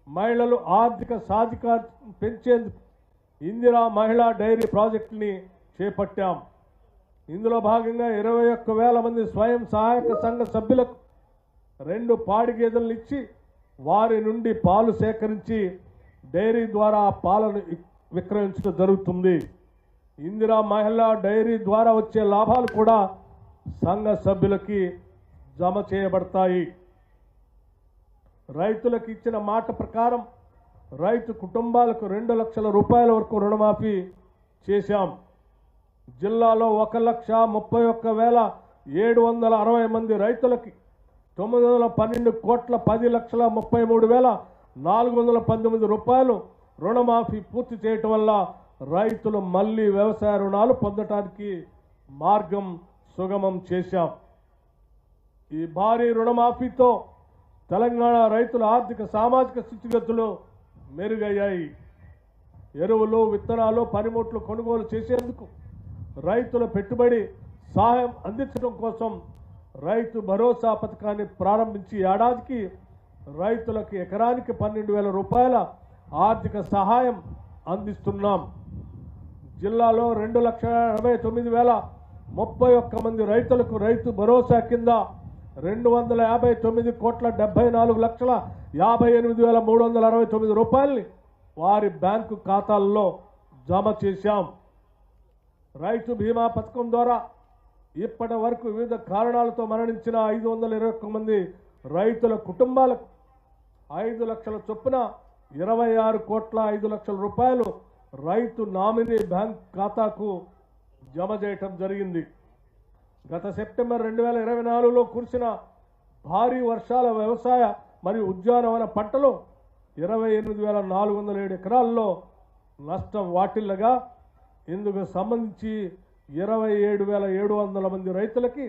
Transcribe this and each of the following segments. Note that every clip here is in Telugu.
మహిళలు ఆర్థిక సాధికారతను పెంచేందుకు ఇందిరా మహిళా డైరీ ప్రాజెక్టుని చేపట్టాం. ఇందులో భాగంగా 21,000 మంది స్వయం సహాయక సంఘ సభ్యులకు 2 పాడి గేదెలను ఇచ్చి వారి నుండి పాలు సేకరించి డైరీ ద్వారా ఆ పాలను విక్రయించడం జరుగుతుంది. ఇందిరా మహిళా డైరీ ద్వారా వచ్చే లాభాలు కూడా సంఘ సభ్యులకి జమ చేయబడతాయి. రైతులకు ఇచ్చిన మాట ప్రకారం రైతు కుటుంబాలకు 2 లక్షల రూపాయల వరకు రుణమాఫీ చేశాం. జిల్లాలో 1,31,760 మంది రైతులకి 912 కోట్ల 10,33,419 రూపాయలు రుణమాఫీ పూర్తి చేయటం వల్ల రైతులు మళ్ళీ వ్యవసాయ రుణాలు పొందటానికి మార్గం సుగమం చేశాం. ఈ భారీ రుణమాఫీతో తెలంగాణ రైతుల ఆర్థిక సామాజిక స్థితిగతులు మెరుగయ్యాయి. ఎరువులు, విత్తనాలు, పనిముట్లు కొనుగోలు చేసేందుకు రైతుల పెట్టుబడి సహాయం అందించడం కోసం రైతు భరోసా పథకాన్ని ప్రారంభించి ఏడాదికి రైతులకు ఎకరానికి 12,000 రూపాయల ఆర్థిక సహాయం అందిస్తున్నాం. జిల్లాలో 2,89,031 మంది రైతులకు రైతు భరోసా కింద 259 కోట్ల 74,58,369 రూపాయల్ని వారి బ్యాంకు ఖాతాల్లో జమ చేశాం. రైతు బీమా పథకం ద్వారా ఇప్పటి వరకు వివిధ కారణాలతో మరణించిన 521 మంది రైతుల కుటుంబాలకు 5 లక్షల చొప్పున 26 కోట్ల 5 లక్షల రూపాయలు రైతు నామినీ బ్యాంక్ ఖాతాకు జమ చేయటం జరిగింది. గత సెప్టెంబర్ 2024లో కురిసిన భారీ వర్షాల వ్యవసాయ మరియు ఉద్యానవన పంటలో 28,407 ఎకరాల్లో నష్టం వాటిల్లగా ఇందుకు సంబంధించి 27,700 మంది రైతులకి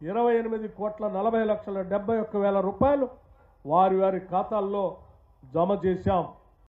28 కోట్ల 40,71,000 రూపాయలు వారి ఖాతాల్లో జమ చేశాం.